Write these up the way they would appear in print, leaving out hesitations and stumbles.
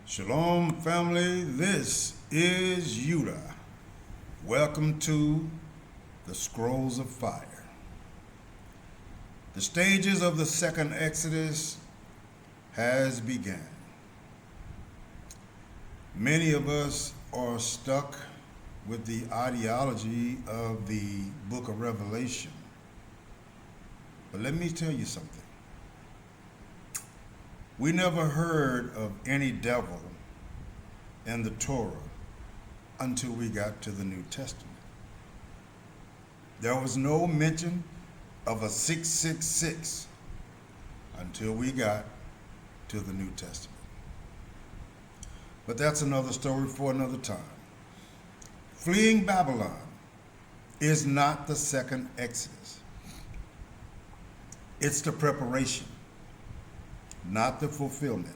Shalom, family. This is Yuda. Welcome to the Scrolls of Fire. The stages of the second Exodus has begun. Many of us are stuck with the ideology of the book of Revelation. But let me tell you something. We never heard of any devil in the Torah until we got to the New Testament. There was no mention of a 666 until we got to the New Testament. But that's another story for another time. Fleeing Babylon is not the second Exodus. It's the preparation, not the fulfillment.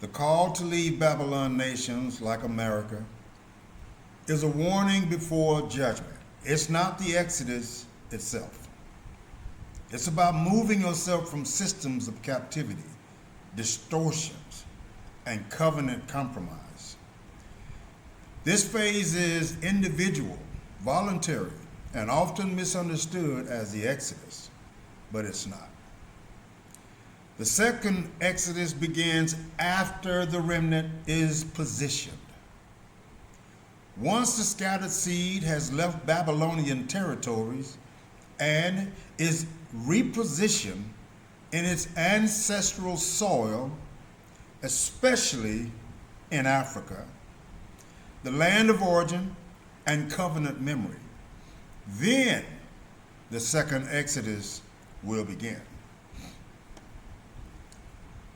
The call to leave Babylon nations like America is a warning before judgment. It's not the Exodus itself. It's about moving yourself from systems of captivity, distortions, and covenant compromise. This phase is individual, voluntary, and often misunderstood as the Exodus, but it's not. The second Exodus begins after the remnant is positioned. Once the scattered seed has left Babylonian territories and is repositioned in its ancestral soil, especially in Africa, the land of origin and covenant memory, then the second Exodus will begin.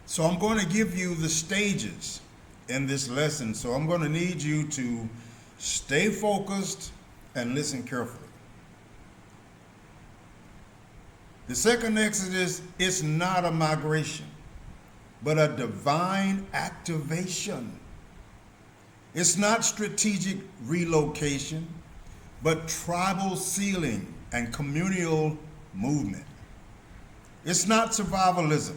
So I'm going to give you the stages in this lesson. So I'm going to need you to stay focused and listen carefully. The second Exodus is not a migration, but a divine activation. It's not strategic relocation, but tribal sealing and communal movement. It's not survivalism,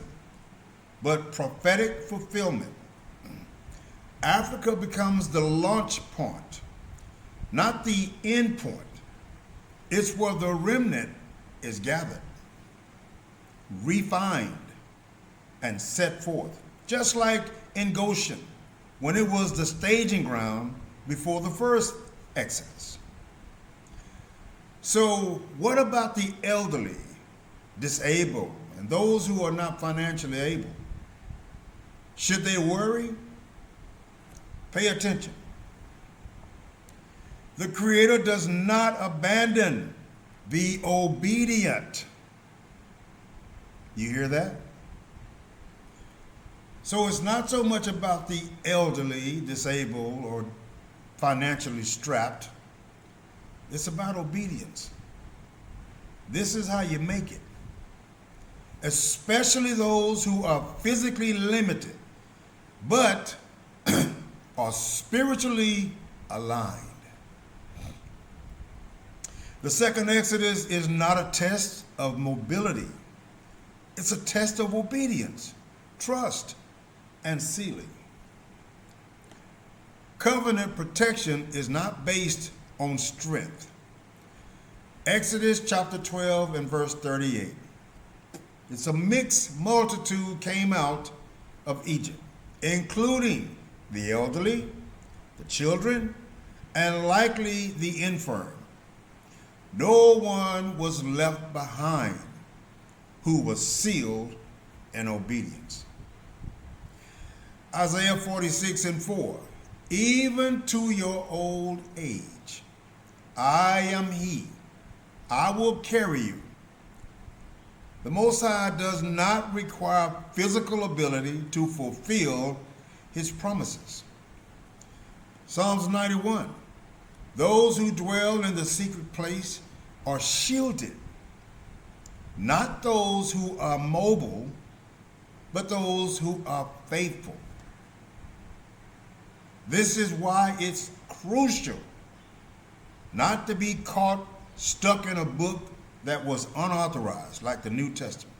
but prophetic fulfillment. Africa becomes the launch point, not the end point. It's where the remnant is gathered, refined, and set forth, just like in Goshen, when it was the staging ground before the first Exodus. So what about the elderly, disabled, and those who are not financially able? Should they worry? Pay attention. The Creator does not abandon. Be obedient. You hear that? So it's not so much about the elderly, disabled, or financially strapped. It's about obedience. This is how you make it. Especially those who are physically limited, but are spiritually aligned. The second Exodus is not a test of mobility. It's a test of obedience, trust, and sealing. Covenant protection is not based on strength. Exodus chapter 12 and verse 38. It's a mixed multitude came out of Egypt, including the elderly, the children, and likely the infirm. No one was left behind who was sealed in obedience. Isaiah 46 and 4. Even to your old age, I am he. I will carry you. The Most High does not require physical ability to fulfill his promises. Psalms 91. Those who dwell in the secret place are shielded, not those who are mobile, but those who are faithful. This is why it's crucial not to be caught stuck in a book that was unauthorized, like the New Testament.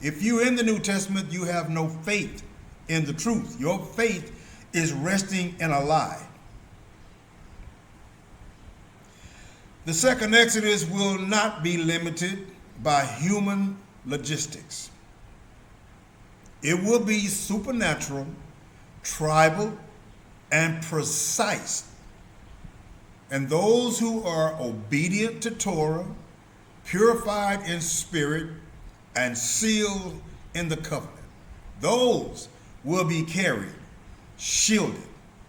If you're in the New Testament, you have no faith in the truth. Your faith is resting in a lie. The second Exodus will not be limited by human logistics. It will be supernatural, tribal, and precise. And those who are obedient to Torah, purified in spirit, and sealed in the covenant, those will be carried, shielded,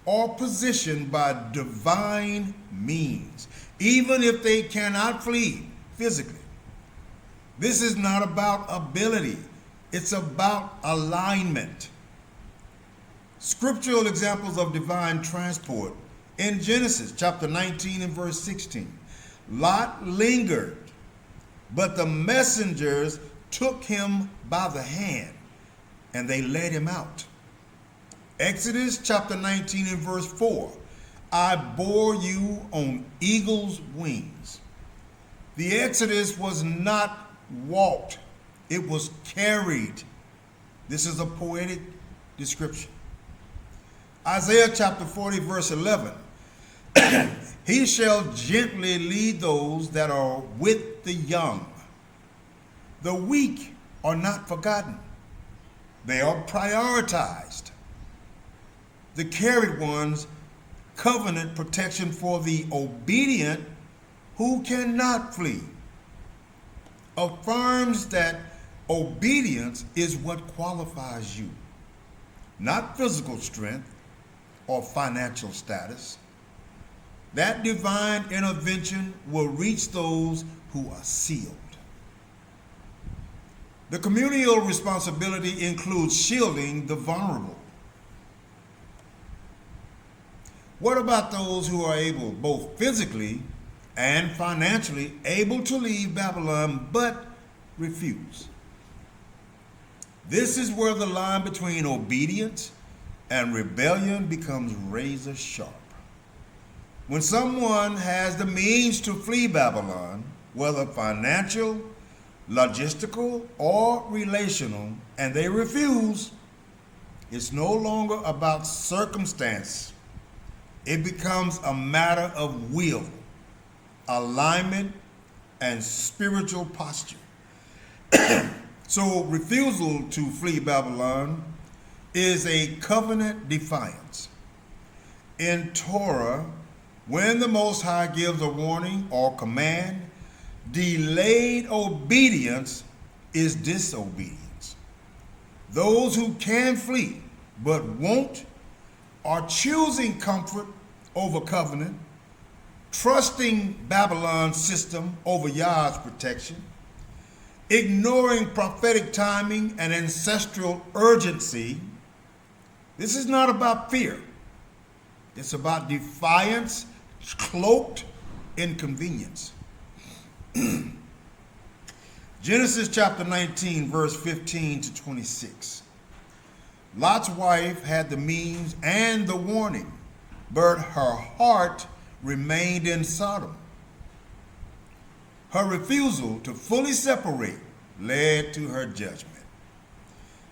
or positioned by divine means, even if they cannot flee physically. This is not about ability. It's about alignment. Scriptural examples of divine transport in Genesis chapter 19 and verse 16. Lot lingered, but the messengers took him by the hand and they led him out. Exodus chapter 19 and verse 4. I bore you on eagle's wings. The Exodus was not walked, it was carried. This is a poetic description. Isaiah chapter 40 verse 11. He shall gently lead those that are with the young. The weak are not forgotten. They are prioritized. The carried ones, covenant protection for the obedient who cannot flee, affirms that obedience is what qualifies you, not physical strength or financial status. That divine intervention will reach those who are sealed. The communal responsibility includes shielding the vulnerable. What about those who are able, both physically and financially, able to leave Babylon but refuse? This is where the line between obedience and rebellion becomes razor sharp. When someone has the means to flee Babylon, whether financial, logistical, or relational, and they refuse, it's no longer about circumstance. It becomes a matter of will, alignment, and spiritual posture. So refusal to flee Babylon is a covenant defiance. In Torah, when the Most High gives a warning or command, delayed obedience is disobedience. Those who can flee but won't are choosing comfort over covenant, trusting Babylon's system over Yah's protection, ignoring prophetic timing and ancestral urgency. This is not about fear. It's about defiance cloaked in convenience. Genesis chapter 19, verse 15 to 26. Lot's wife had the means and the warning, but her heart remained in Sodom. Her refusal to fully separate led to her judgment.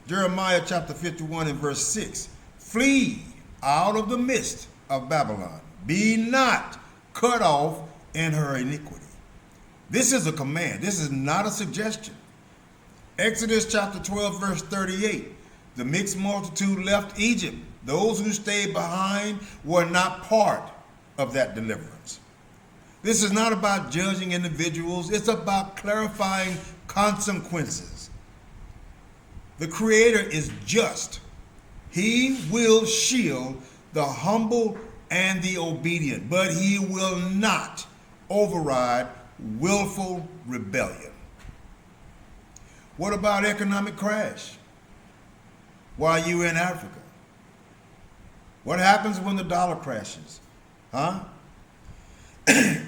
Jeremiah chapter 51 and verse 6. Flee out of the midst of Babylon. Be not cut off in her iniquity. This is a command. This is not a suggestion. Exodus chapter 12 verse 38. The mixed multitude left Egypt. Those who stayed behind were not part of that deliverance. This is not about judging individuals. It's about clarifying consequences. The Creator is just. He will shield the humble and the obedient, but he will not override willful rebellion. What about economic crash while you're in Africa? What happens when the dollar crashes?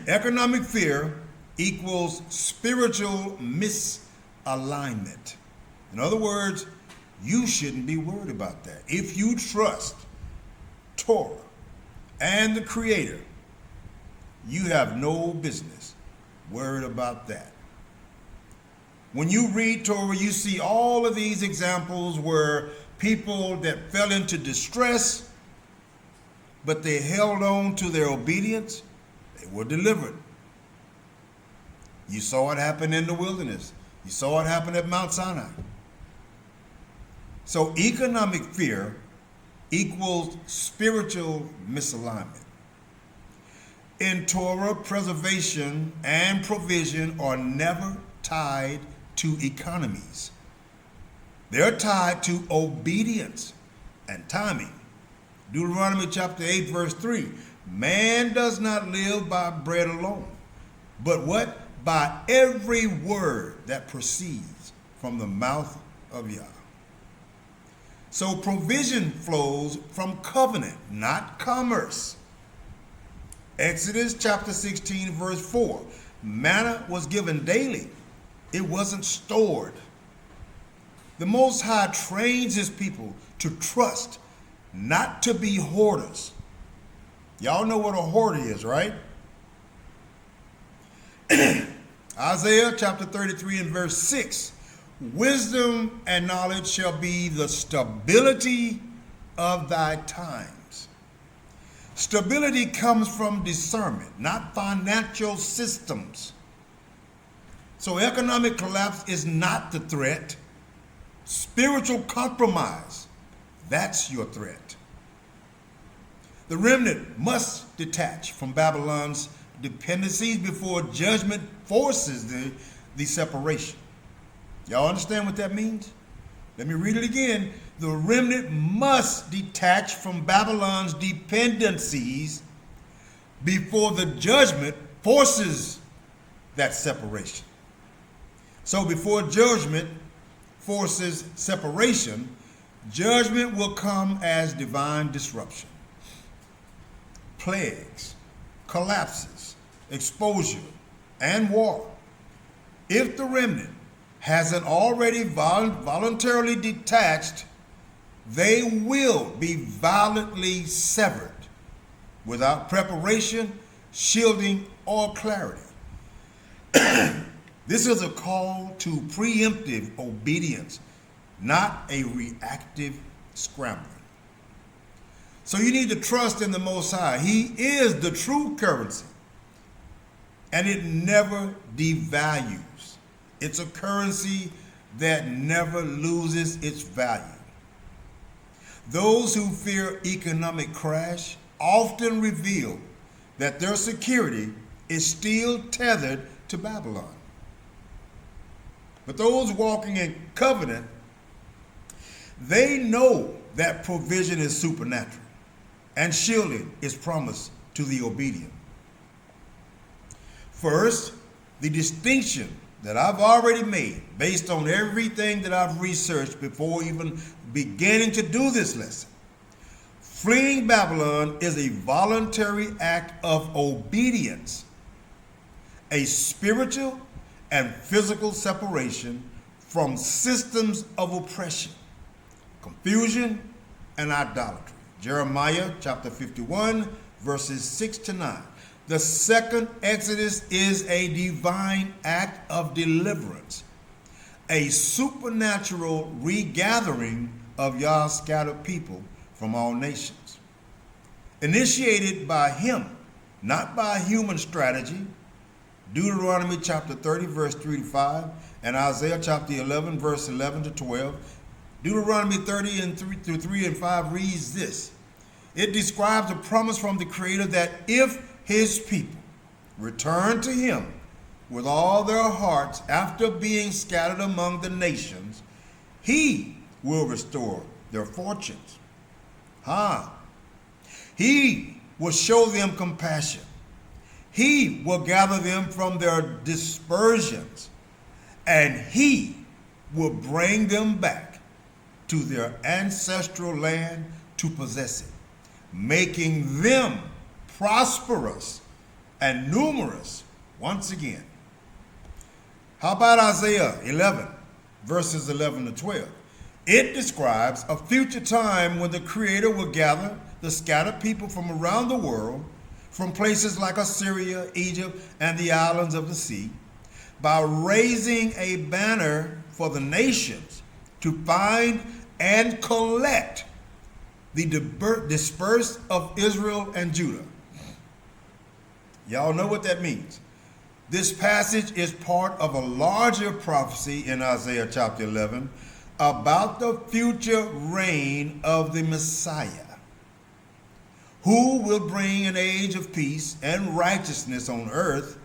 Economic fear equals spiritual misalignment. In other words, you shouldn't be worried about that. If you trust Torah and the Creator, you have no business worried about that. When you read Torah, you see all of these examples where people that fell into distress, but they held on to their obedience, they were delivered. You saw it happen in the wilderness. You saw it happen at Mount Sinai. So economic fear equals spiritual misalignment. In Torah, preservation and provision are never tied to economies. They're tied to obedience and timing. Deuteronomy chapter 8, verse 3. Man does not live by bread alone, but what? By every word that proceeds from the mouth of Yah. So provision flows from covenant, not commerce. Exodus chapter 16, verse 4. Manna was given daily. It wasn't stored. The Most High trains his people to trust, not to be hoarders. Y'all know what a hoarder is, right? Isaiah chapter 33 and verse 6. Wisdom and knowledge shall be the stability of thy times. Stability comes from discernment, not financial systems. So economic collapse is not the threat. Spiritual compromise, that's your threat. The remnant must detach from Babylon's dependencies before judgment forces the separation. Y'all understand what that means? Let me read it again. The remnant must detach from Babylon's dependencies before the judgment forces that separation. So before judgment forces separation, judgment will come as divine disruption. Plagues, collapses, exposure, and war. If the remnant hasn't already voluntarily detached, they will be violently severed without preparation, shielding, or clarity. This is a call to preemptive obedience, not a reactive scrambling. So you need to trust in the Most High. He is the true currency, and it never devalues. It's a currency that never loses its value. Those who fear economic crash often reveal that their security is still tethered to Babylon. But those walking in covenant, they know that provision is supernatural and shielding is promised to the obedient. First, the distinction that I've already made based on everything that I've researched before even beginning to do this lesson. Fleeing Babylon is a voluntary act of obedience, a spiritual and physical separation from systems of oppression, confusion, and idolatry. Jeremiah chapter 51, verses 6 to 9. The second Exodus is a divine act of deliverance, a supernatural regathering of Yah's scattered people from all nations. Initiated by him, not by human strategy. Deuteronomy chapter 30, verse 3 to 5, and Isaiah chapter 11, verse 11 to 12. Deuteronomy 30 and 3 and 5 reads this. It describes a promise from the Creator that if his people return to him with all their hearts after being scattered among the nations, he will restore their fortunes. He will show them compassion. He will gather them from their dispersions, and he will bring them back to their ancestral land to possess it, making them prosperous and numerous once again. How about Isaiah 11, verses 11 to 12? It describes a future time when the Creator will gather the scattered people from around the world, from places like Assyria, Egypt, and the islands of the sea. by raising a banner for the nations to find and collect the dispersed of Israel and Judah. Y'all know what that means. This passage is part of a larger prophecy in Isaiah chapter 11 about the future reign of the Messiah, who will bring an age of peace and righteousness on earth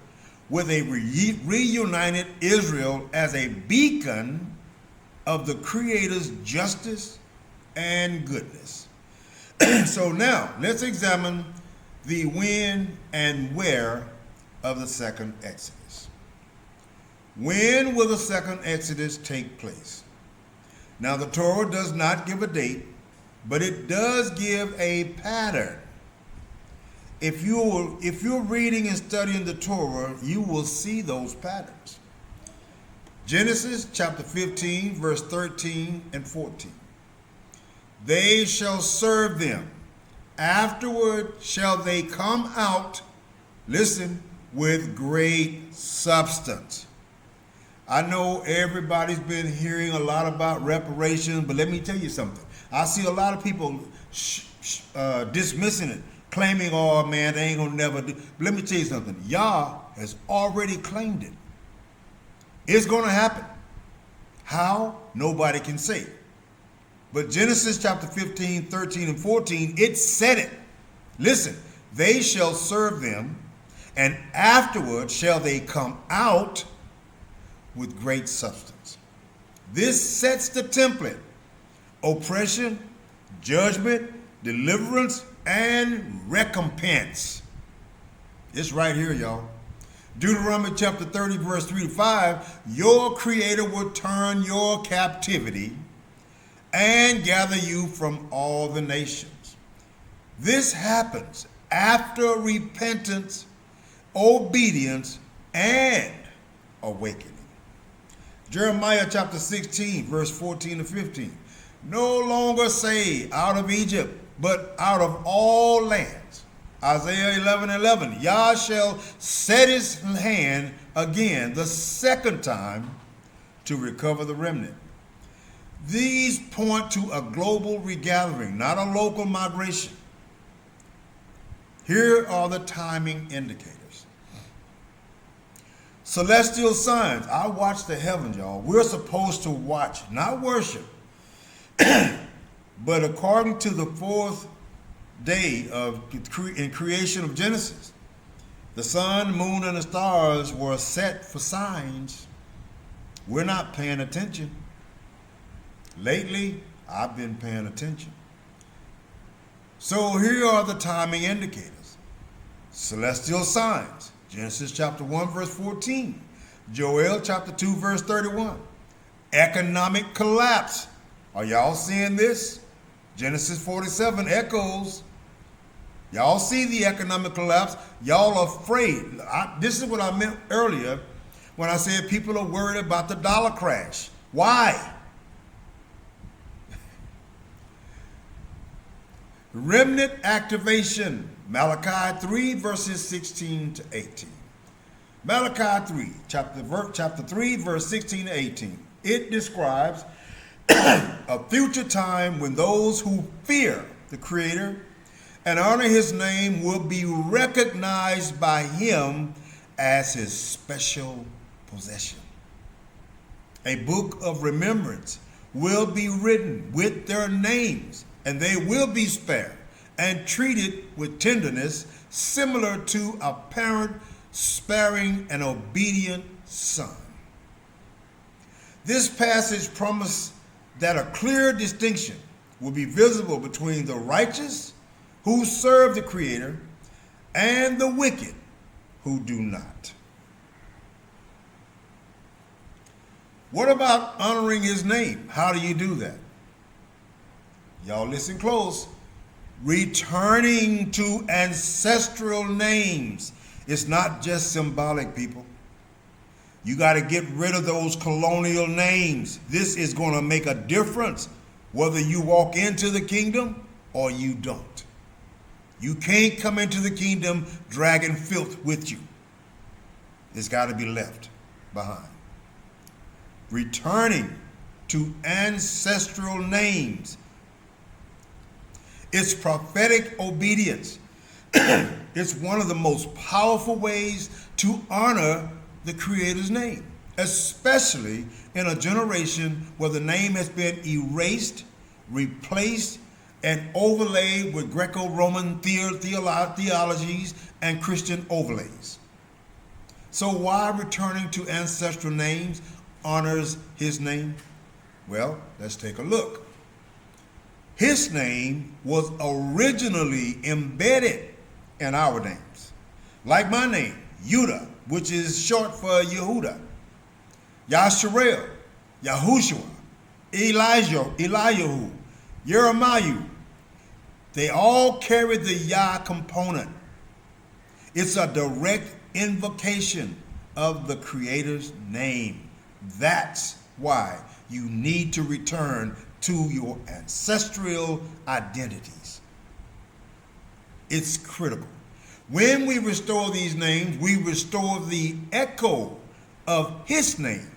with a reunited Israel as a beacon of the Creator's justice and goodness. So now, let's examine the when and where of the second Exodus. When will the second Exodus take place? Now, the Torah does not give a date, but it does give a pattern. If you're reading and studying the Torah, you will see those patterns. Genesis chapter 15, verse 13 and 14. They shall serve them. Afterward shall they come out, listen, with great substance. I know everybody's been hearing a lot about reparations, but let me tell you something. I see a lot of people dismissing it, claiming, oh man, they ain't gonna never do. But let me tell you something. Yah has already claimed it. It's gonna happen. How? Nobody can say. But Genesis chapter 15, 13, and 14, it said it. Listen, they shall serve them, and afterward shall they come out with great substance. This sets the template. Oppression, judgment, deliverance, and recompense. It's right here, y'all. Deuteronomy chapter 30, verse 3 to 5, your Creator will turn your captivity and gather you from all the nations. This happens after repentance, obedience, and awakening. Jeremiah chapter 16, verse 14 to 15. No longer say out of Egypt, but out of all lands. Isaiah 11:11. Yah shall set his hand again the second time to recover the remnant. These point to a global regathering, not a local migration. Here are the timing indicators. Celestial signs. I watch the heavens, y'all. We're supposed to watch, not worship. But according to the fourth day in creation of Genesis, the sun, moon, and the stars were set for signs. We're not paying attention. Lately, I've been paying attention. So here are the timing indicators. Celestial signs. Genesis chapter 1, verse 14. Joel chapter 2, verse 31. Economic collapse. Are y'all seeing this? Genesis 47 echoes. Y'all see the economic collapse. Y'all are afraid. This is what I meant earlier when I said people are worried about the dollar crash. Why? Remnant activation. Malachi 3, verses 16 to 18. Malachi 3, chapter 3, verse 16 to 18. It describes a future time when those who fear the Creator and honor his name will be recognized by him as his special possession. A book of remembrance will be written with their names, and they will be spared and treated with tenderness, similar to a parent sparing an obedient son. This passage promises that a clear distinction will be visible between the righteous who serve the Creator and the wicked who do not. What about honoring his name? How do you do that? Y'all listen close. Returning to ancestral names. It's not just symbolic, people. You got to get rid of those colonial names. This is going to make a difference whether you walk into the kingdom or you don't. You can't come into the kingdom dragging filth with you. It's got to be left. behind. Returning to ancestral names. It's prophetic obedience. It's one of the most powerful ways to honor the Creator's name, especially in a generation where the name has been erased, replaced, and overlaid with Greco-Roman theologies and Christian overlays. So why returning to ancestral names honors his name? Well, let's take a look. His name was originally embedded in our names. Like my name, Yudah, which is short for Yehuda, Yasharel, Yahushua, Eliyahu, Jeremiah. They all carry the Yah component. It's a direct invocation of the Creator's name. That's why you need to return to your ancestral identities. It's critical. When we restore these names, we restore the echo of his name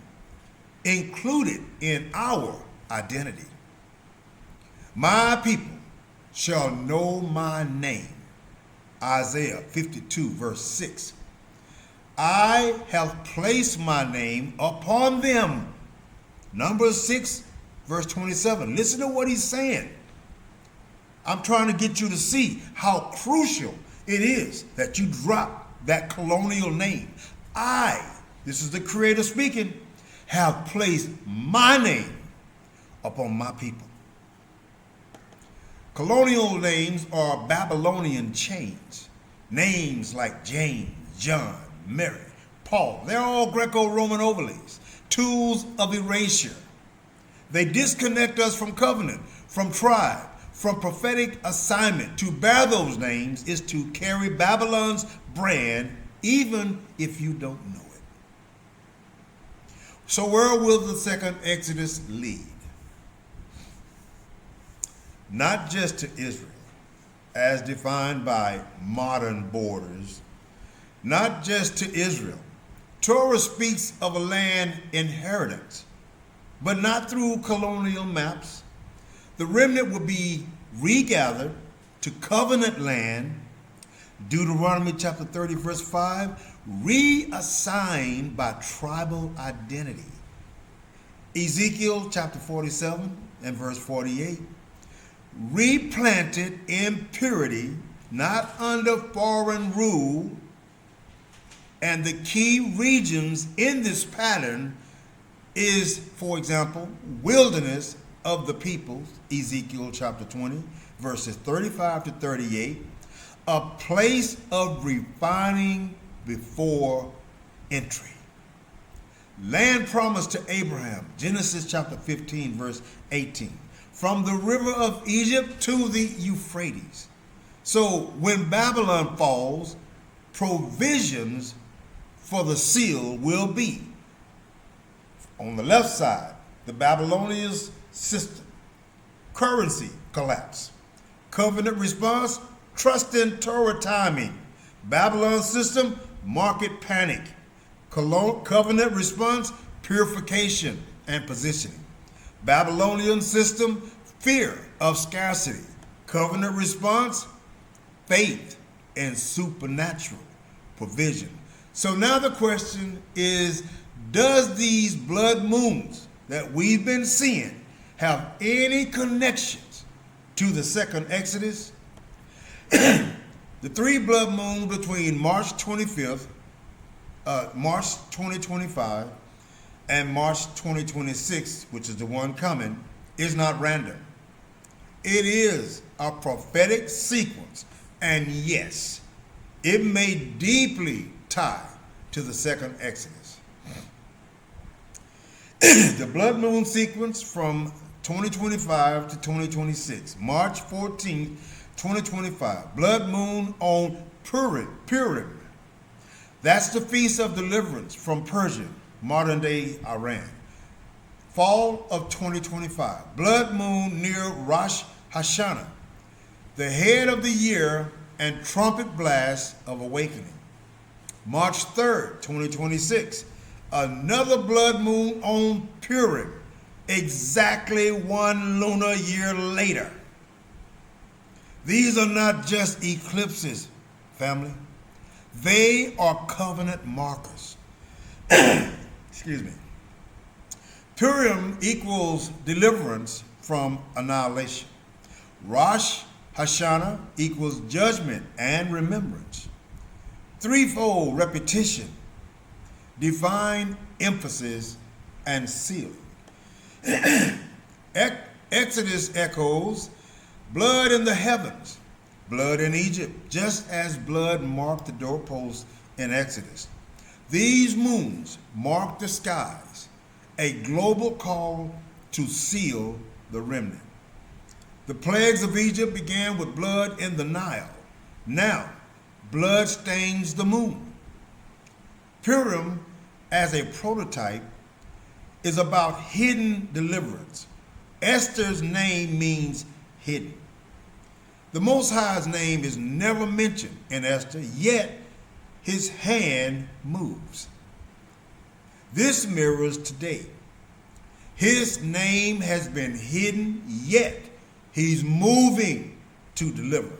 included in our identity. My people shall know my name. Isaiah 52 verse 6. I have placed my name upon them. Numbers 6 verse 27. Listen to what he's saying. I'm trying to get you to see how crucial it is that you drop that colonial name. This is the Creator speaking, have placed my name upon my people. Colonial names are Babylonian chains. Names like James, John, Mary, Paul, they're all Greco-Roman overlays, tools of erasure. They disconnect us from covenant, from triad, from prophetic assignment. To bear those names is to carry Babylon's brand, even if you don't know it. So where will the second Exodus lead? Not just to Israel, as defined by modern borders, not just to Israel. Torah speaks of a land inheritance, but not through colonial maps. The remnant will be regathered to covenant land, Deuteronomy chapter 30 verse 5, reassigned by tribal identity. Ezekiel chapter 47 and verse 48, replanted in purity, not under foreign rule. And the key regions in this pattern is, for example, wilderness of the peoples, Ezekiel chapter 20, verses 35 to 38, a place of refining before entry. Land promised to Abraham, Genesis chapter 15, verse 18, from the river of Egypt to the Euphrates. So when Babylon falls, provisions for the seal will be. On the left side, the Babylonians' system, currency collapse. Covenant response, trust in Torah timing. Babylon system, market panic. Covenant response, purification and positioning. Babylonian system, fear of scarcity. Covenant response, faith and supernatural provision. So now the question is, does these blood moons that we've been seeing have any connections to the second Exodus? The three blood moons between March 25th, March 2025, and March 2026, which is the one coming, is not random. It is a prophetic sequence, and yes, it may deeply tie to the second Exodus. The blood moon sequence from 2025 to 2026, March 14th, 2025, blood moon on Purim. That's the feast of deliverance from Persia, modern day Iran. Fall of 2025, blood moon near Rosh Hashanah, the head of the year and trumpet blast of awakening. March 3rd, 2026, another blood moon on Purim, exactly 1 lunar year later. These are not just eclipses, family. They are covenant markers. Excuse me. Purim equals deliverance from annihilation. Rosh Hashanah equals judgment and remembrance. Threefold repetition, divine emphasis, and sealing. Exodus echoes blood in the heavens, blood in Egypt, just as blood marked the doorposts in Exodus. These moons mark the skies, a global call to seal the remnant. The plagues of Egypt began with blood in the Nile. Now, blood stains the moon. Purim, as a prototype, is about hidden deliverance. Esther's name means hidden. The Most High's name is never mentioned in Esther, yet his hand moves. This mirrors today. His name has been hidden, yet he's moving to deliver.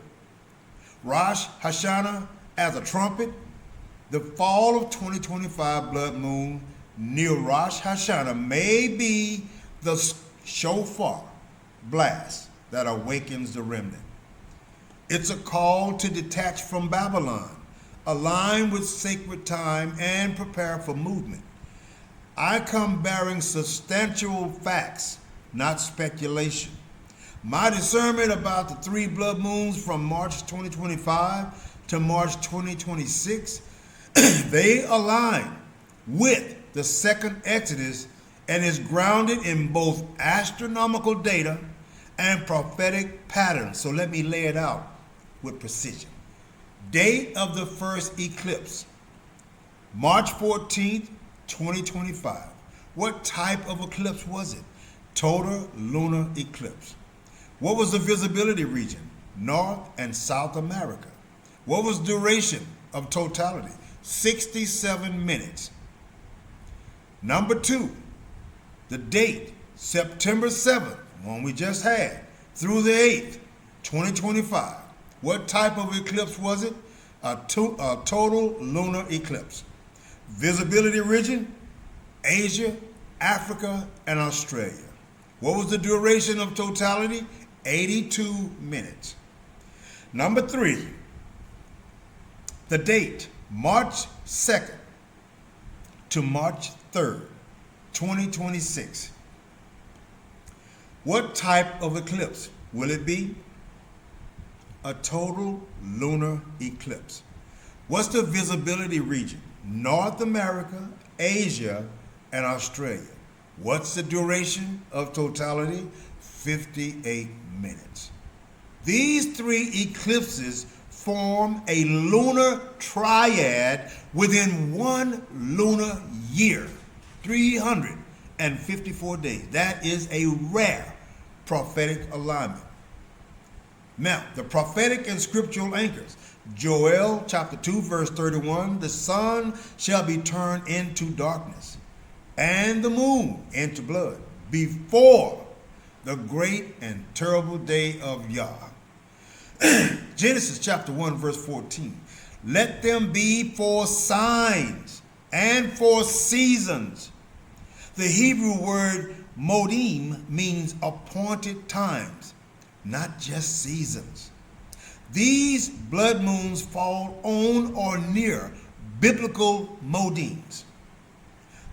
Rosh Hashanah as a trumpet, the fall of 2025 blood moon near Rosh Hashanah may be the shofar blast that awakens the remnant. It's a call to detach from Babylon, align with sacred time, and prepare for movement. I come bearing substantial facts, not speculation. My discernment about the 3 blood moons from March 2025 to March 2026, they align with the second Exodus and is grounded in both astronomical data and prophetic patterns. So let me lay it out with precision. Date of the first eclipse, March 14th, 2025. What type of eclipse was it? Total lunar eclipse. What was the visibility region? North and South America. What was duration of totality? 67 minutes. Number 2, the date, September 7th, one we just had, through the 8th, 2025. What type of eclipse was it? A total lunar eclipse. Visibility region, Asia, Africa, and Australia. What was the duration of totality? 82 minutes. Number 3, the date, March 2nd to March 3rd, 2026. What type of eclipse will it be? A total lunar eclipse. What's the visibility region? North America, Asia, and Australia. What's the duration of totality? 58 minutes. These 3 eclipses form a lunar triad within 1 lunar year, 354 days. That is a rare prophetic alignment. Now, the prophetic and scriptural anchors. Joel chapter 2 verse 31, the sun shall be turned into darkness and the moon into blood before the great and terrible day of Yah. Genesis chapter 1 verse 14, let them be for signs and for seasons. The Hebrew word modim means appointed times, not just seasons. These blood moons fall on or near biblical modims.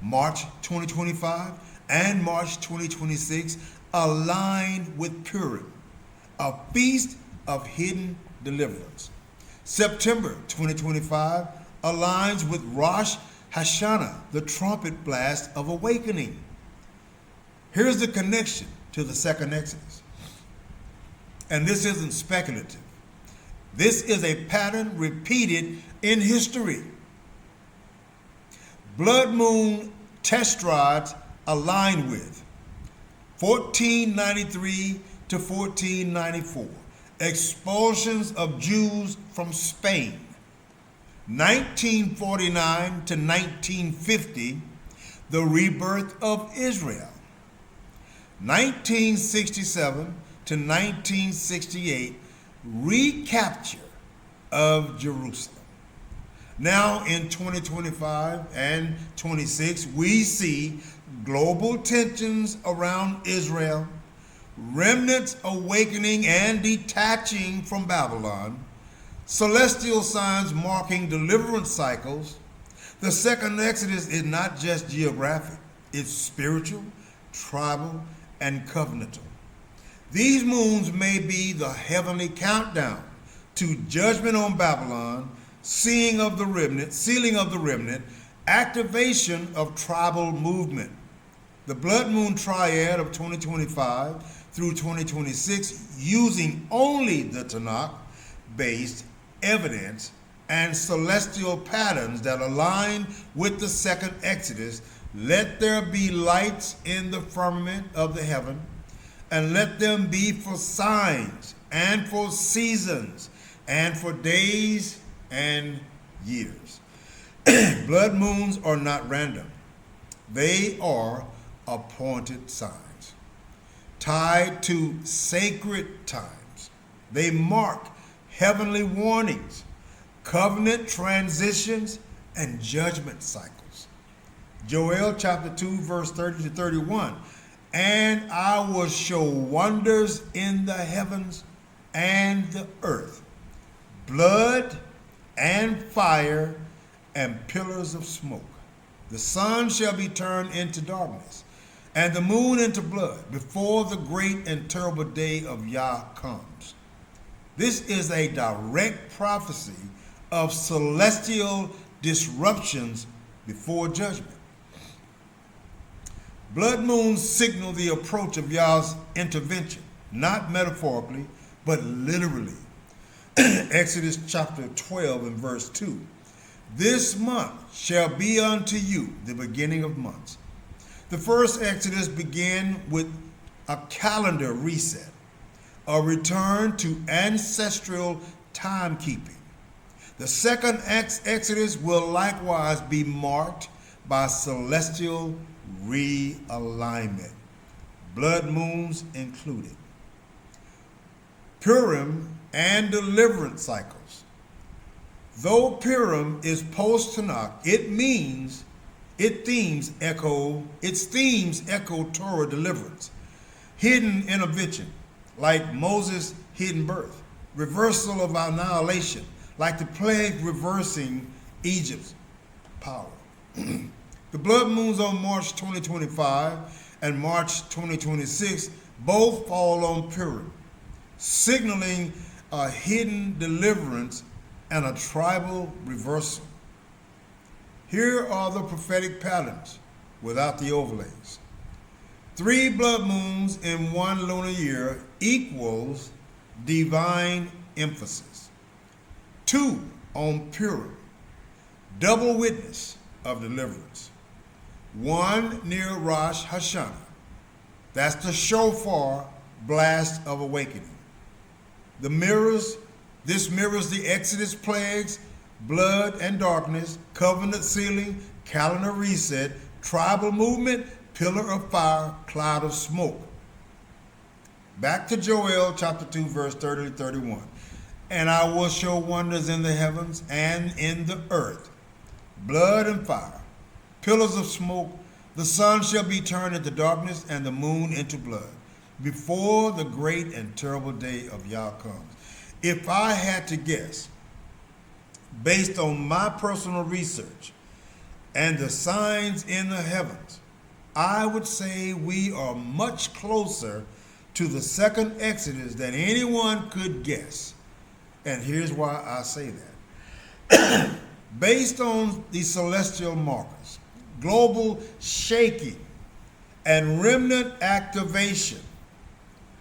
March 2025 and March 2026 align with Purim, a feast of hidden deliverance. September 2025 aligns with Rosh Hashanah, the trumpet blast of awakening. Here's the connection to the second Exodus. And this isn't speculative. This is a pattern repeated in history. Blood moon test rods align with 1493 to 1494, expulsions of Jews from Spain. 1949 to 1950, the rebirth of Israel. 1967 to 1968, recapture of Jerusalem. Now in 2025 and 26, we see global tensions around Israel, remnants awakening and detaching from Babylon, celestial signs marking deliverance cycles. The second Exodus is not just geographic, it's spiritual, tribal, and covenantal. These moons may be the heavenly countdown to judgment on Babylon, sealing of the remnant, activation of tribal movement. The blood moon triad of 2025 through 2026, using only the Tanakh-based evidence and celestial patterns that align with the second Exodus. Let there be lights in the firmament of the heaven, and let them be for signs and for seasons and for days and years. Blood moons are not random. They are appointed signs, tied to sacred times. They mark heavenly warnings, covenant transitions, and judgment cycles. Joel chapter 2, verse 30 to 31. And I will show wonders in the heavens and the earth, blood and fire and pillars of smoke. The sun shall be turned into darkness, and the moon into blood, before the great and terrible day of Yah comes. This is a direct prophecy of celestial disruptions before judgment. Blood moons signal the approach of Yah's intervention, not metaphorically, but literally. Exodus chapter 12 and verse 2. This month shall be unto you the beginning of months. The first Exodus began with a calendar reset, a return to ancestral timekeeping. The second Exodus will likewise be marked by celestial realignment, blood moons included. Purim and deliverance cycles. Though Purim is post-Tanakh, its themes echo Torah deliverance, hidden intervention, like Moses' hidden birth, reversal of annihilation, like the plague reversing Egypt's power. The blood moons on March 2025 and March 2026 both fall on Purim, signaling a hidden deliverance and a tribal reversal. Here are the prophetic patterns without the overlays. 3 blood moons in 1 lunar year equals divine emphasis. 2 on Purim, double witness of deliverance. 1 near Rosh Hashanah, that's the shofar blast of awakening. This mirrors the Exodus plagues, blood and darkness, covenant sealing, calendar reset, tribal movement, pillar of fire, cloud of smoke. Back to Joel chapter 2, verse 30 to 31. And I will show wonders in the heavens and in the earth, blood and fire, pillars of smoke. The sun shall be turned into darkness and the moon into blood, before the great and terrible day of Yah comes. If I had to guess, based on my personal research and the signs in the heavens, I would say we are much closer to the second Exodus than anyone could guess. And here's why I say that. Based on the celestial markers, global shaking, and remnant activation,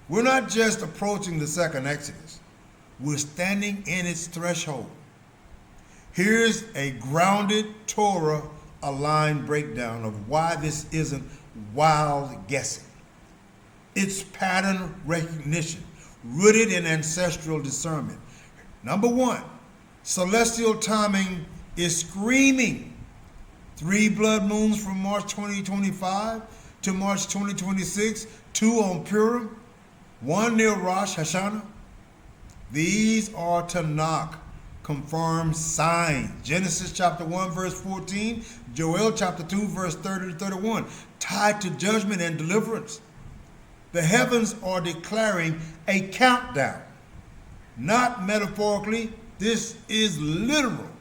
we're not just approaching the second Exodus, we're standing in its threshold. Here's a grounded Torah-aligned breakdown of why this isn't wild guessing. It's pattern recognition, rooted in ancestral discernment. Number 1, celestial timing is screaming 3 blood moons from March 2025 to March 2026, 2 on Purim, 1 near Rosh Hashanah. These are Tanakh confirmed signs. Genesis chapter 1 verse 14, Joel chapter 2 verse 30 to 31, tied to judgment and deliverance. The heavens are declaring a countdown. Not metaphorically, this is literal.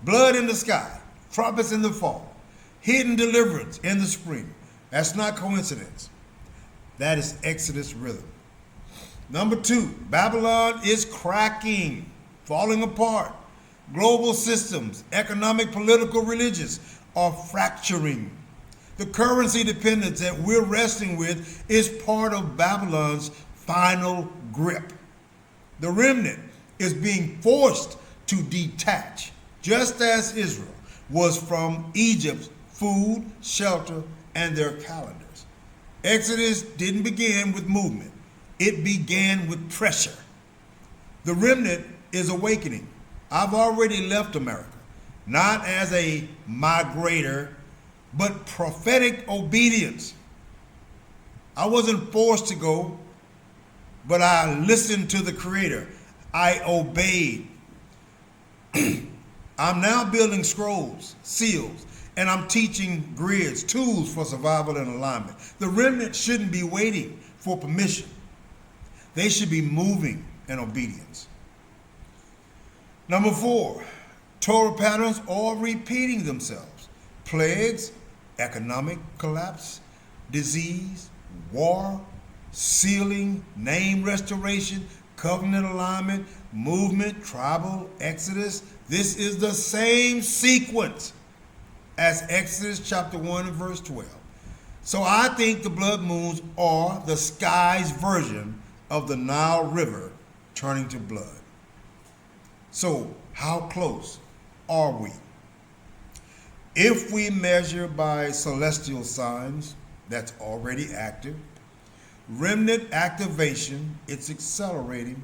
Blood in the sky, trumpets in the fall, hidden deliverance in the spring. That's not coincidence. That is Exodus rhythm. Number 2, Babylon is cracking, falling apart. Global systems, economic, political, religious, are fracturing. The currency dependence that we're wrestling with is part of Babylon's final grip. The remnant is being forced to detach, just as Israel was from Egypt's food, shelter, and their calendars. Exodus didn't begin with movement. It began with pressure. The remnant is awakening. I've already left America, not as a migrator, but prophetic obedience. I wasn't forced to go, but I listened to the Creator. I obeyed. I'm now building scrolls, seals, and I'm teaching grids, tools for survival and alignment. The remnant shouldn't be waiting for permission. They should be moving in obedience. Number 4, Torah patterns are repeating themselves. Plagues, economic collapse, disease, war, sealing, name restoration, covenant alignment, movement, tribal, exodus. This is the same sequence as Exodus chapter 1 and verse 12. So I think the blood moons are the sky's version of the Nile River turning to blood. So how close are we? If we measure by celestial signs, that's already active. Remnant activation, it's accelerating.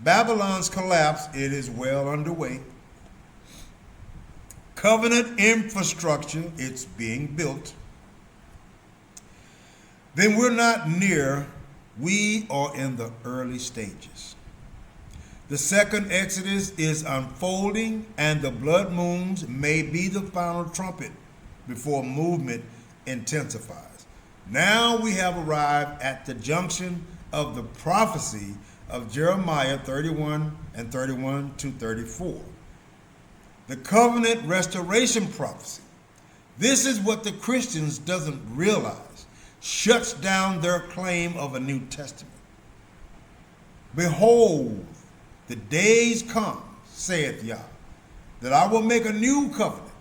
Babylon's collapse, it is well underway. Covenant infrastructure, it's being built. Then we're not near, we are in the early stages. The second Exodus is unfolding, and the blood moons may be the final trumpet before movement intensifies. Now we have arrived at the junction of the prophecy of Jeremiah 31 and 31 to 34. The covenant restoration prophecy. This is what the Christians doesn't realize, shuts down their claim of a New Testament. Behold, the days come, saith Yah, that I will make a new covenant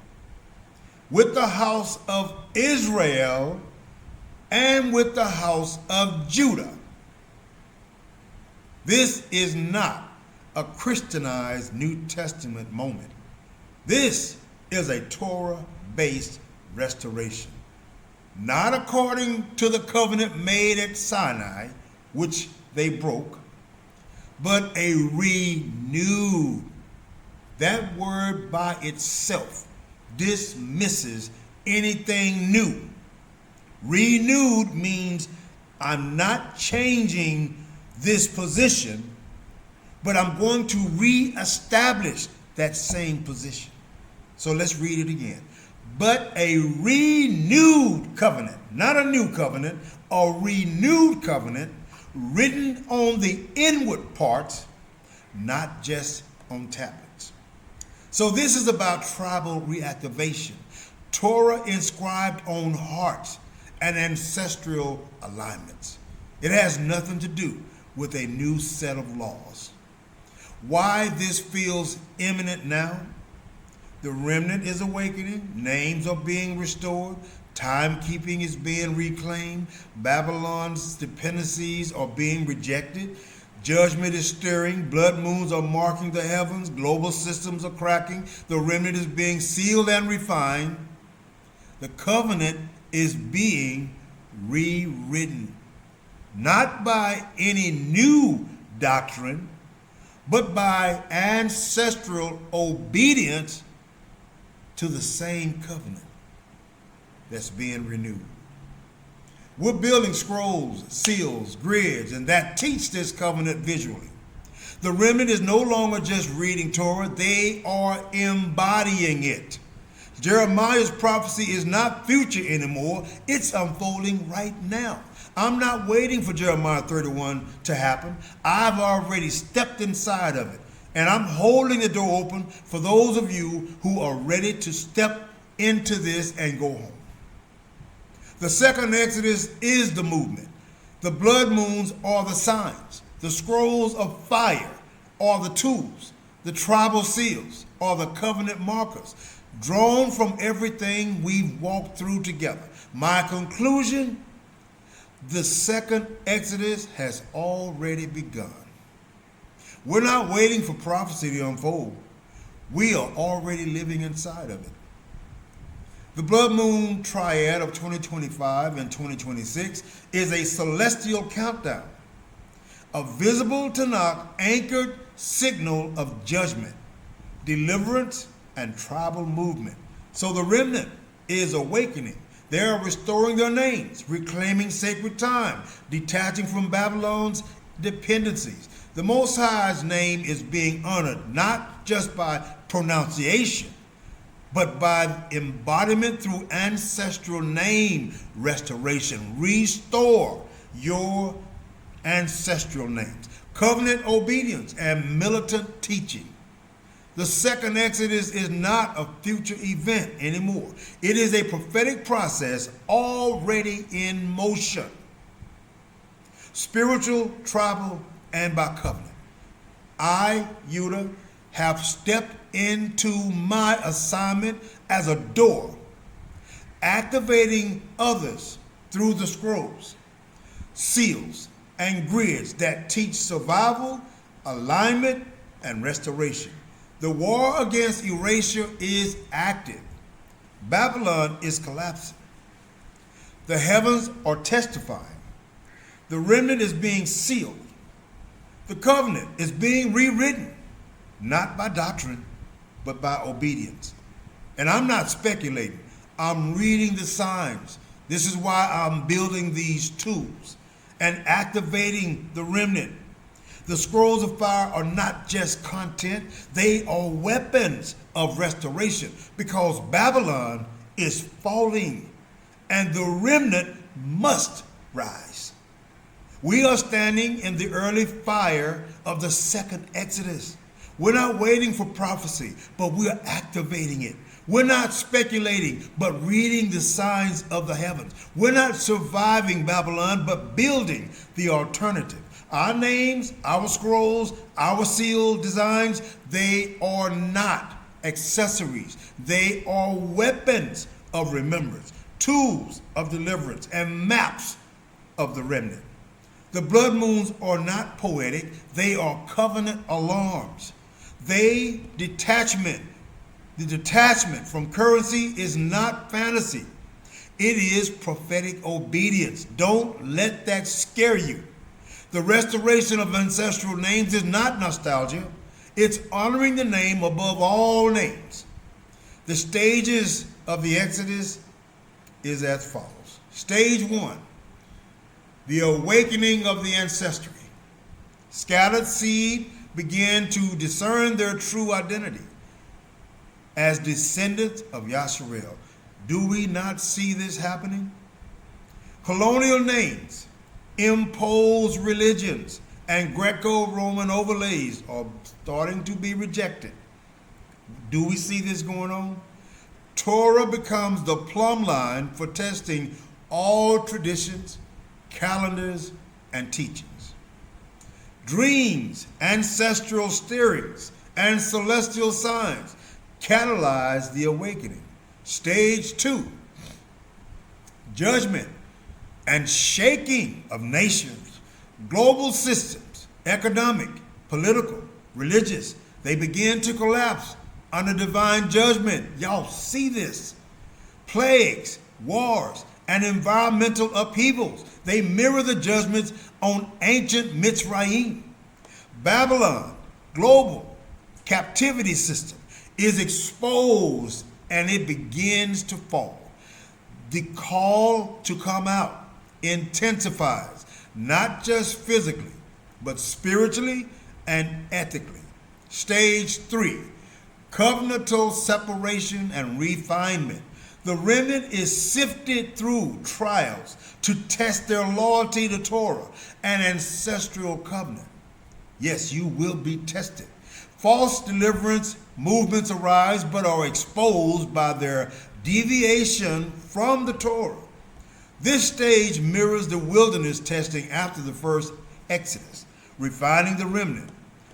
with the house of Israel and with the house of Judah. This is not a Christianized New Testament moment. This is a Torah-based restoration, not according to the covenant made at Sinai, which they broke, but a renewed. That word by itself dismisses anything new. Renewed means I'm not changing this position, but I'm going to reestablish that same position. So let's read it again. But a renewed covenant, not a new covenant, a renewed covenant written on the inward parts, not just on tablets. So this is about tribal reactivation, Torah inscribed on hearts and ancestral alignments. It has nothing to do with a new set of laws. Why this feels imminent now? The remnant is awakening, names are being restored, timekeeping is being reclaimed, Babylon's dependencies are being rejected, judgment is stirring, blood moons are marking the heavens, global systems are cracking, the remnant is being sealed and refined. The covenant is being rewritten, not by any new doctrine, but by ancestral obedience to the same covenant that's being renewed. We're building scrolls, seals, grids, and that teach this covenant visually. The remnant is no longer just reading Torah, they are embodying it. Jeremiah's prophecy is not future anymore, it's unfolding right now. I'm not waiting for Jeremiah 31 to happen. I've already stepped inside of it, and I'm holding the door open for those of you who are ready to step into this and go home. The second Exodus is the movement. The blood moons are the signs. The scrolls of fire are the tools. The tribal seals are the covenant markers, drawn from everything we've walked through together. My conclusion, the second Exodus has already begun. We're not waiting for prophecy to unfold. We are already living inside of it. The blood moon triad of 2025 and 2026 is a celestial countdown, a visible Tanakh anchored signal of judgment, deliverance, and tribal movement. So the remnant is awakening. They are restoring their names, reclaiming sacred time, detaching from Babylon's dependencies. The Most High's name is being honored not just by pronunciation, but by embodiment through ancestral name restoration. Restore your ancestral names, covenant obedience, and militant teaching. The second Exodus is not a future event anymore. It is a prophetic process already in motion. Spiritual, tribal, and by covenant. I, Judah, have stepped into my assignment as a door, activating others through the scrolls, seals, and grids that teach survival, alignment, and restoration. The war against erasure is active. Babylon is collapsing. The heavens are testifying. The remnant is being sealed. The covenant is being rewritten, not by doctrine, but by obedience. And I'm not speculating. I'm reading the signs. This is why I'm building these tools and activating the remnant. The scrolls of fire are not just content, they are weapons of restoration, because Babylon is falling and the remnant must rise. We are standing in the early fire of the second Exodus. We're not waiting for prophecy, but we're activating it. We're not speculating, but reading the signs of the heavens. We're not surviving Babylon, but building the alternative. Our names, our scrolls, our seal designs, they are not accessories. They are weapons of remembrance, tools of deliverance, and maps of the remnant. The blood moons are not poetic. They are covenant alarms. The detachment from currency is not fantasy. It is prophetic obedience. Don't let that scare you. The restoration of ancestral names is not nostalgia. It's honoring the name above all names. The stages of the Exodus is as follows. Stage 1, the awakening of the ancestry. Scattered seed began to discern their true identity as descendants of Yasharel. Do we not see this happening? Colonial names, imposed religions, and Greco-Roman overlays are starting to be rejected. Do we see this going on? Torah becomes the plumb line for testing all traditions, calendars, and teachings. Dreams, ancestral stirrings, and celestial signs catalyze the awakening. Stage 2, judgment and shaking of nations, global systems, economic, political, religious, they begin to collapse under divine judgment. Y'all see this. Plagues, wars, and environmental upheavals, they mirror the judgments on ancient Mitzrayim. Babylon, global captivity system, is exposed and it begins to fall. The call to come out intensifies, not just physically, but spiritually and ethically. Stage 3, covenantal separation and refinement. The remnant is sifted through trials to test their loyalty to Torah and ancestral covenant. Yes, you will be tested. False deliverance movements arise but are exposed by their deviation from the Torah. This stage mirrors the wilderness testing after the first Exodus, refining the remnant.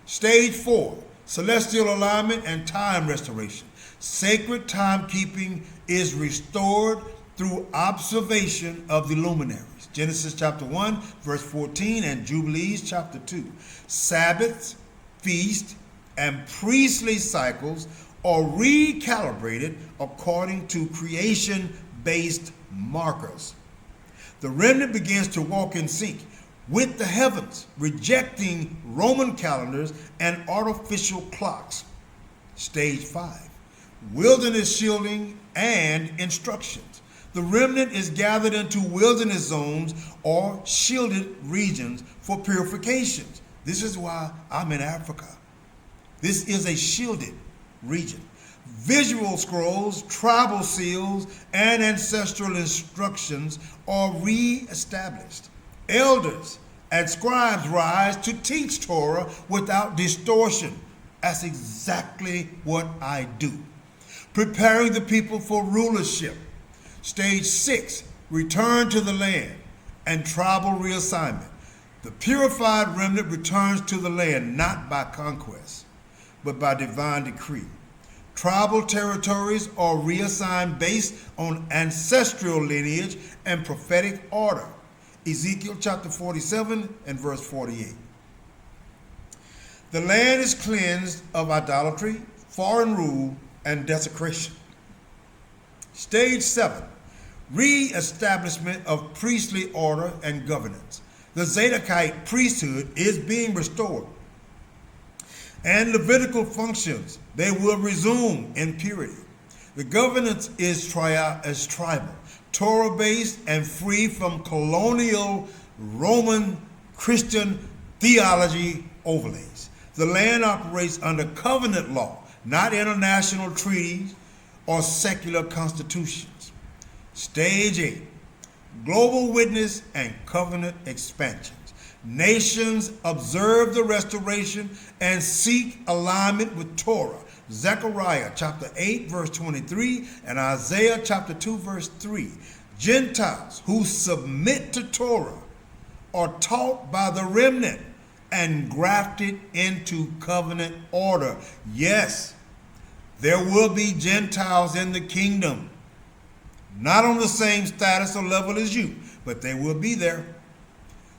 Stage 4, celestial alignment and time restoration. Sacred timekeeping is restored through observation of the luminaries. Genesis chapter 1, verse 14, and Jubilees chapter 2. Sabbaths, feasts, and priestly cycles are recalibrated according to creation-based markers. The remnant begins to walk in sync with the heavens, rejecting Roman calendars and artificial clocks. Stage 5, wilderness shielding and instructions. The remnant is gathered into wilderness zones or shielded regions for purifications. This is why I'm in Africa. This is a shielded region. Visual scrolls, tribal seals, and ancestral instructions are re-established. Elders and scribes rise to teach Torah without distortion. That's exactly what I do. Preparing the people for rulership. Stage 6, return to the land and tribal reassignment. The purified remnant returns to the land not by conquest, but by divine decree. Tribal territories are reassigned based on ancestral lineage and prophetic order. Ezekiel chapter 47 and verse 48. The land is cleansed of idolatry, foreign rule, and desecration. Stage 7, re-establishment of priestly order and governance. The Zadokite priesthood is being restored, and Levitical functions, they will resume in purity. The governance is tribal, Torah-based, and free from colonial Roman Christian theology overlays. The land operates under covenant law, not international treaties or secular constitutions. Stage 8, global witness and covenant expansions. Nations observe the restoration and seek alignment with Torah. Zechariah chapter 8 verse 23 and Isaiah chapter 2 verse 3. Gentiles who submit to Torah are taught by the remnant and grafted into covenant order. Yes, there will be Gentiles in the kingdom, not on the same status or level as you, but they will be there.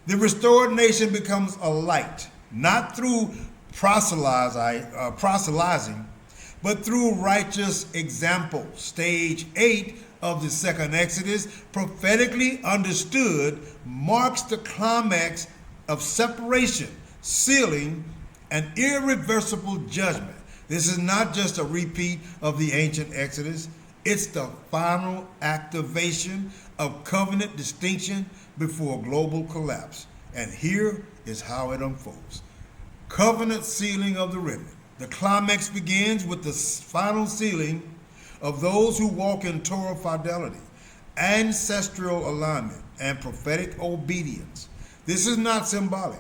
The restored nation becomes a light, not through proselytizing, but through righteous example. Stage 8 of the second Exodus, prophetically understood, marks the climax of separation, sealing, and irreversible judgment. This is not just a repeat of the ancient Exodus. It's the final activation of covenant distinction before global collapse. And here is how it unfolds. Covenant sealing of the remnant. The climax begins with the final sealing of those who walk in Torah fidelity, ancestral alignment, and prophetic obedience. This is not symbolic.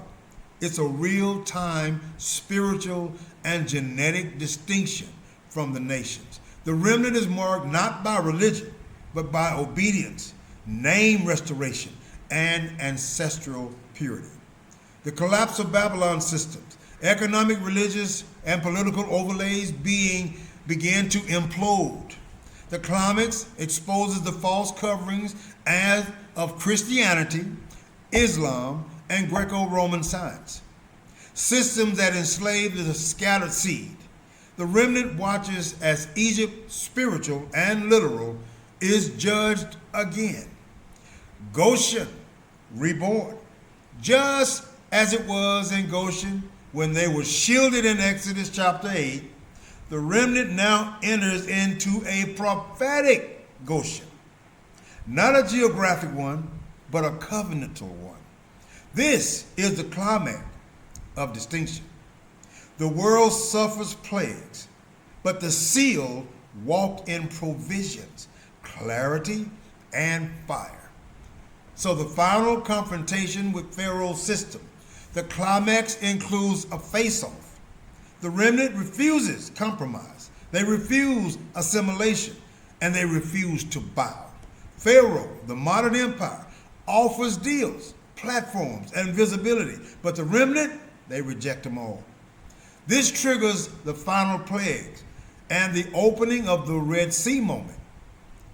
It's a real-time spiritual and genetic distinction from the nations. The remnant is marked not by religion, but by obedience, name restoration, and ancestral purity. The collapse of Babylon systems, economic, religious, and political overlays began to implode. The climax exposes the false coverings as of Christianity, Islam, and Greco-Roman science, systems that enslaved the scattered seed. The remnant watches as Egypt, spiritual and literal, is judged again. Goshen, reborn, just as it was in Goshen when they were shielded in Exodus chapter 8. the remnant now enters into a prophetic Goshen. Not a geographic one, but a covenantal one. This is the climax of distinction. The world suffers plagues, but the sealed walk in provisions, clarity, and fire. So the final confrontation with Pharaoh's system, the climax, includes a face-off. The remnant refuses compromise. They refuse assimilation, and they refuse to bow. Pharaoh, the modern empire, offers deals, platforms, and visibility, but the remnant, they reject them all. This triggers the final plagues and the opening of the Red Sea moment.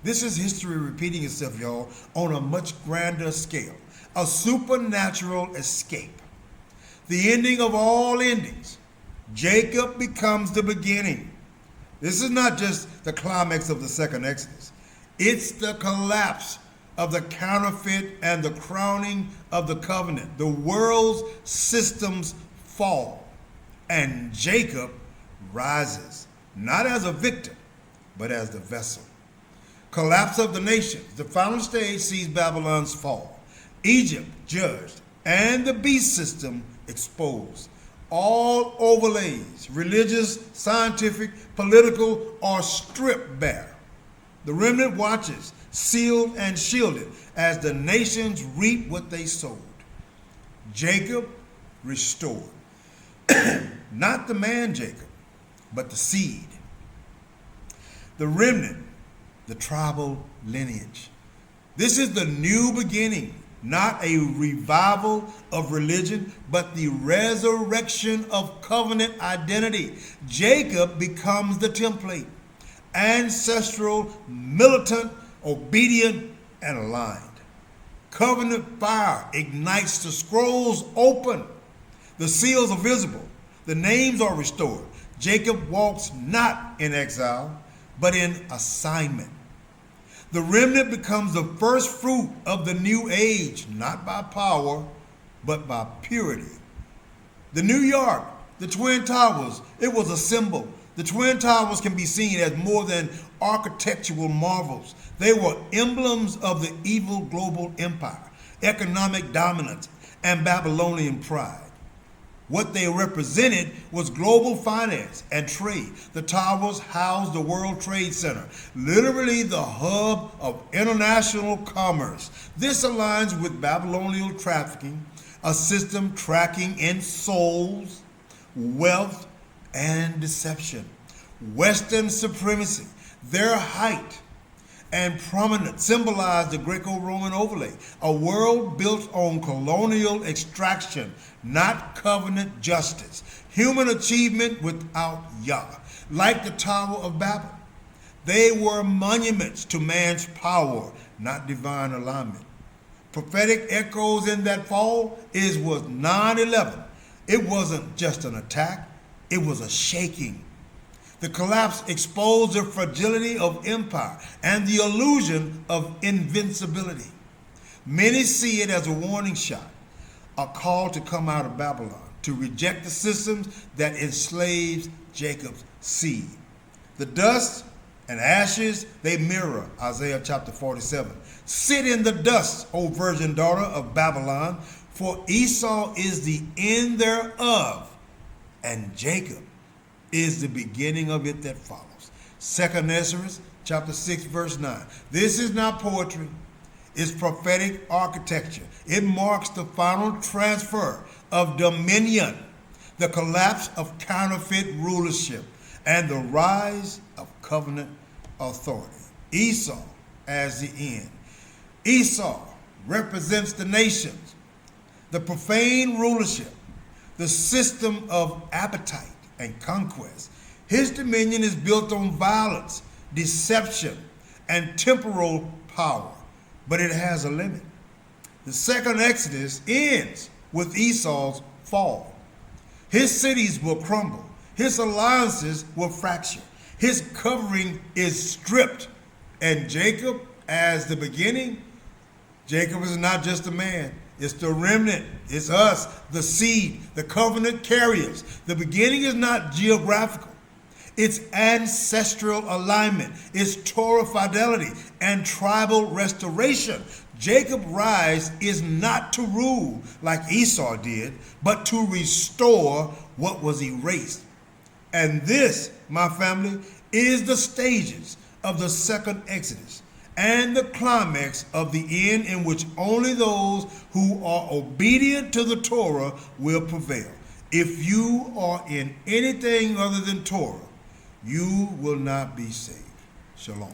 This is history repeating itself, y'all, on a much grander scale. A supernatural escape. The ending of all endings. Jacob becomes the beginning. This is not just the climax of the second Exodus. It's the collapse of the counterfeit and the crowning of the covenant. The world's systems fall, and Jacob rises, not as a victim, but as the vessel. Collapse of the nations. The final stage sees Babylon's fall. Egypt judged, and the beast system exposed. All overlays, religious, scientific, political, are stripped bare. The remnant watches, sealed and shielded, as the nations reap what they sowed. Jacob restored. Not the man Jacob, but the seed. The remnant, the tribal lineage. This is the new beginning, not a revival of religion, but the resurrection of covenant identity. Jacob becomes the template, ancestral, militant, obedient, and aligned. Covenant fire ignites, the scrolls open, the seals are visible, the names are restored. Jacob walks not in exile, but in assignment. The remnant becomes the first fruit of the new age, not by power, but by purity. The New York, the Twin Towers, it was a symbol. The Twin Towers can be seen as more than architectural marvels. They were emblems of the evil global empire, economic dominance, and Babylonian pride. What they represented was global finance and trade. The towers housed the World Trade Center, literally the hub of international commerce. This aligns with Babylonian trafficking, a system tracking in souls, wealth, and deception. Western supremacy, their height and prominence symbolized the Greco-Roman overlay, a world built on colonial extraction, not covenant justice, human achievement without Yah. Like the Tower of Babel, they were monuments to man's power, not divine alignment. Prophetic echoes in that fall was 9/11. It wasn't just an attack, it was a shaking. The collapse exposed the fragility of empire and the illusion of invincibility. Many see it as a warning shot, a call to come out of Babylon, to reject the systems that enslaves Jacob's seed. The dust and ashes, they mirror Isaiah chapter 47. Sit in the dust, O virgin daughter of Babylon, for Esau is the end thereof, and Jacob is the beginning of it that follows. 2 Ezra chapter 6 verse 9. This is not poetry. It's prophetic architecture. It marks the final transfer of dominion, the collapse of counterfeit rulership, and the rise of covenant authority. Esau as the end. Esau represents the nations, the profane rulership, the system of appetite and conquest. His dominion is built on violence, deception, and temporal power, but it has a limit. The second Exodus ends with Esau's fall. His cities will crumble. His alliances will fracture. His covering is stripped. And Jacob, as the beginning, Jacob is not just a man. It's the remnant. It's us, the seed, the covenant carriers. The beginning is not geographical. It's ancestral alignment. It's Torah fidelity and tribal restoration. Jacob's rise is not to rule like Esau did, but to restore what was erased. And this, my family, is the stages of the second Exodus and the climax of the end, in which only those who are obedient to the Torah will prevail. If you are in anything other than Torah, you will not be saved. Shalom.